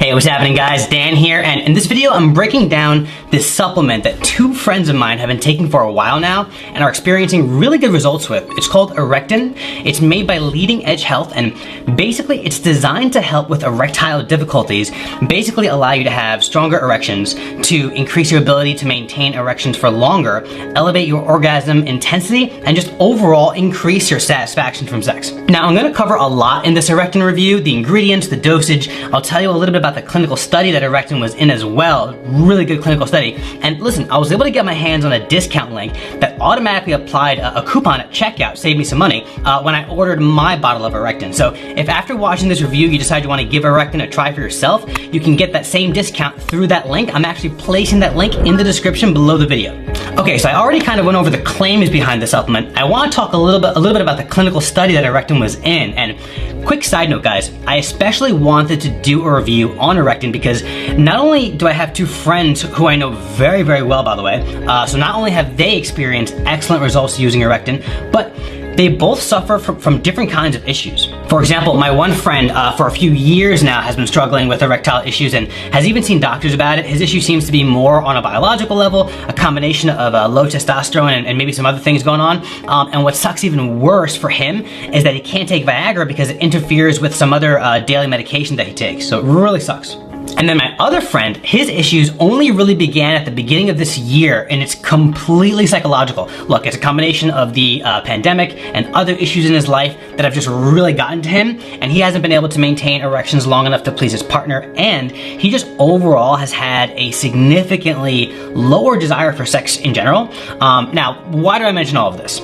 Hey, what's happening guys? Dan here, and in this video I'm breaking down this supplement that two friends of mine have been taking for a while now and are experiencing really good results with. It's called Erectin. It's made by Leading Edge Health, and basically it's designed to help with erectile difficulties, basically allow you to have stronger erections, to increase your ability to maintain erections for longer, elevate your orgasm intensity, and just overall increase your satisfaction from sex. Now I'm going to cover a lot in this Erectin review, the ingredients, the dosage. I'll tell you a little bit about the clinical study that Erectin was in as well. Really good clinical study. And listen, I was able to get my hands on a discount link that automatically applied a coupon at checkout, saved me some money, when I ordered my bottle of Erectin. So if after watching this review you decide you want to give Erectin a try for yourself, you can get that same discount through that link. I'm actually placing that link in the description below the video. Okay, so I already kind of went over the claims behind the supplement. I want to talk a little bit about the clinical study that Erectin was in. And quick side note guys, I especially wanted to do a review on Erectin because not only do I have two friends who I know very, very well, by the way, so not only have they experienced excellent results using Erectin, but they both suffer from different kinds of issues. For example, my one friend for a few years now has been struggling with erectile issues and has even seen doctors about it. His issue seems to be more on a biological level, a combination of low testosterone and maybe some other things going on. And what sucks even worse for him is that he can't take Viagra because it interferes with some other daily medication that he takes. So it really sucks. And then my other friend, his issues only really began at the beginning of this year, and it's completely psychological. Look, it's a combination of the pandemic and other issues in his life that have just really gotten to him, and he hasn't been able to maintain erections long enough to please his partner, and he just overall has had a significantly lower desire for sex in general. Now, why do I mention all of this?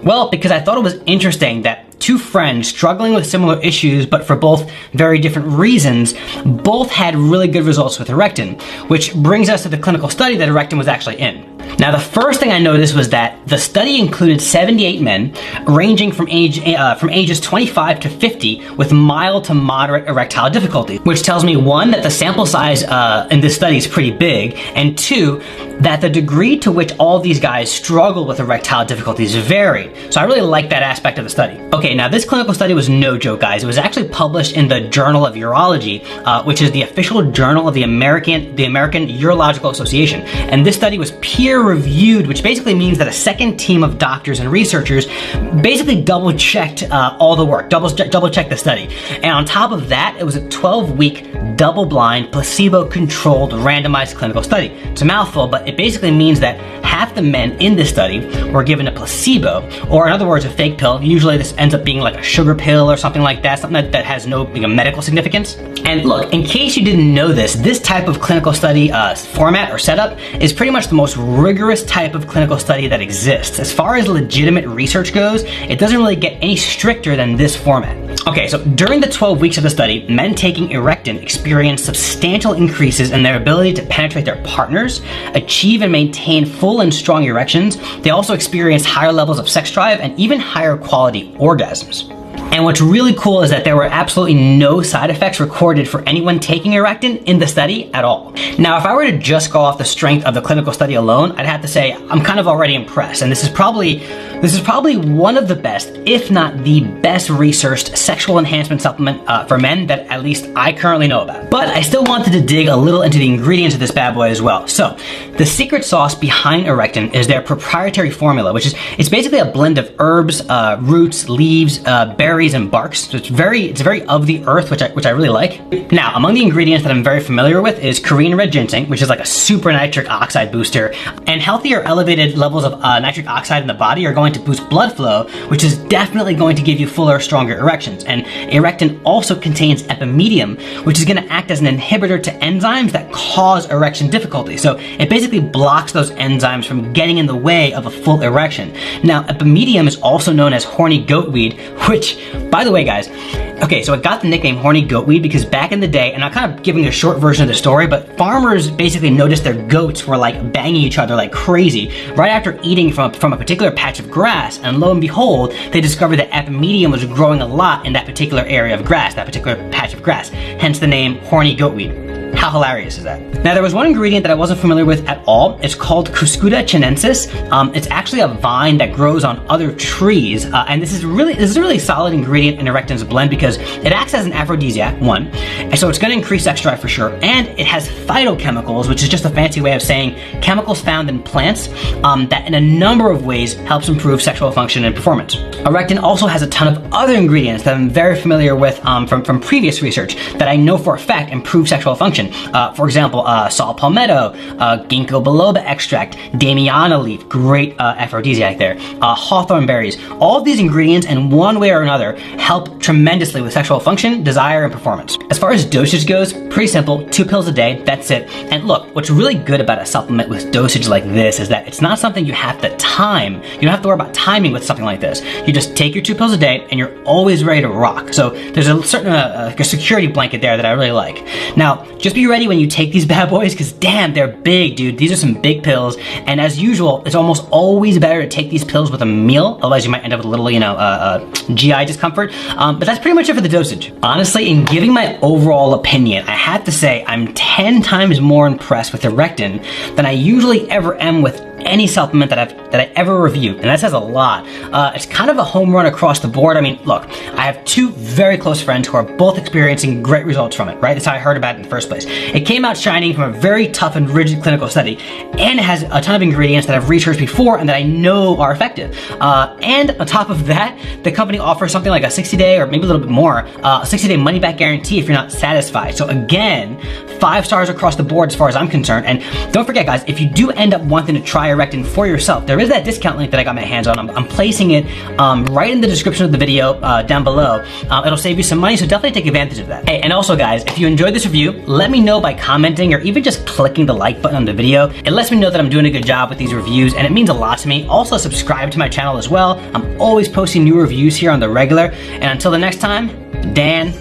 Well, because I thought it was interesting that two friends struggling with similar issues, but for both very different reasons, both had really good results with Erectin, which brings us to the clinical study that Erectin was actually in. Now, the first thing I noticed was that the study included 78 men ranging from ages 25 to 50 with mild to moderate erectile difficulty, which tells me, one, that the sample size in this study is pretty big, and two, that the degree to which all these guys struggle with erectile difficulties varied. So I really like that aspect of the study. Okay, now this clinical study was no joke, guys. It was actually published in the Journal of Urology, which is the official journal of the American Urological Association. And this study was peer-reviewed, which basically means that a second team of doctors and researchers basically double-checked all the work, double-checked the study. And on top of that, it was a 12-week, double-blind, placebo-controlled, randomized clinical study. It's a mouthful, but it basically means that half the men in this study were given a placebo, or in other words, a fake pill. Usually this ends up being like a sugar pill or something like that, something that has no medical significance. And look, in case you didn't know this type of clinical study format or setup is pretty much the most rigorous type of clinical study that exists. As far as legitimate research goes, it doesn't really get any stricter than this format. Okay, so during the 12 weeks of the study, men taking Erectin experienced substantial increases in their ability to penetrate their partners, achieve and maintain full and strong erections. They also experienced higher levels of sex drive and even higher quality orgasms. And what's really cool is that there were absolutely no side effects recorded for anyone taking Erectin in the study at all. Now, if I were to just go off the strength of the clinical study alone, I'd have to say I'm kind of already impressed. And this is probably one of the best, if not the best researched sexual enhancement supplement for men that at least I currently know about. But I still wanted to dig a little into the ingredients of this bad boy as well. So the secret sauce behind Erectin is their proprietary formula, which is it's basically a blend of herbs, roots, leaves, berries, and barks. So it's very of the earth, which I really like. Now, among the ingredients that I'm very familiar with is Korean red ginseng, which is like a super nitric oxide booster, and healthy or elevated levels of nitric oxide in the body are going to boost blood flow, which is definitely going to give you fuller, stronger erections. And Erectin also contains epimedium, which is going to act as an inhibitor to enzymes that cause erection difficulty. So it basically blocks those enzymes from getting in the way of a full erection. Now, epimedium is also known as horny goatweed, which, by the way, guys, okay, so it got the nickname horny goatweed because back in the day, and I'm kind of giving a short version of the story, but farmers basically noticed their goats were like banging each other like crazy right after eating from a particular patch of grass, and lo and behold, they discovered that epimedium was growing a lot in that particular area of grass, that particular patch of grass, hence the name horny goatweed. How hilarious is that? Now, there was one ingredient that I wasn't familiar with at all. It's called Cuscuta chinensis. It's actually a vine that grows on other trees, and this is a really solid ingredient in Erectin's blend because it acts as an aphrodisiac, one, and so it's going to increase sex drive for sure, and it has phytochemicals, which is just a fancy way of saying chemicals found in plants that in a number of ways helps improve sexual function and performance. Erectin also has a ton of other ingredients that I'm very familiar with from previous research that I know for a fact improve sexual function. For example, saw palmetto, ginkgo biloba extract, damiana leaf, great aphrodisiac there, hawthorn berries. All of these ingredients in one way or another help tremendously with sexual function, desire, and performance. As far as dosage goes, pretty simple, 2 pills a day, that's it. And look, what's really good about a supplement with dosage like this is that it's not something you have to time. You don't have to worry about timing with something like this. You just take your 2 pills a day and you're always ready to rock. So there's a certain like a security blanket there that I really like. Now, just be ready when you take these bad boys because damn, they're big, dude. These are some big pills. And as usual, it's almost always better to take these pills with a meal. Otherwise, you might end up with a little, GI discomfort. But that's pretty much it for the dosage. Honestly, in giving my overall opinion, I have to say I'm 10 times more impressed with Erectin than I usually ever am with any supplement that I ever reviewed, and that says a lot. It's kind of a home run across the board. I mean, look, I have 2 very close friends who are both experiencing great results from it, right? That's how I heard about it in the first place. It came out shining from a very tough and rigid clinical study, and it has a ton of ingredients that I've researched before and that I know are effective. And on top of that, the company offers something like a 60-day or maybe a little bit more, a 60-day money-back guarantee if you're not satisfied. So again, 5 stars across the board as far as I'm concerned. And don't forget, guys, if you do end up wanting to try Erectin for yourself, there is that discount link that I got my hands on. I'm placing it right in the description of the video down below. It'll save you some money, so definitely take advantage of that. Hey, and also guys, if you enjoyed this review, let me know by commenting or even just clicking the like button on the video. It lets me know that I'm doing a good job with these reviews, and it means a lot to me. Also, subscribe to my channel as well. I'm always posting new reviews here on the regular. And until the next time, Dan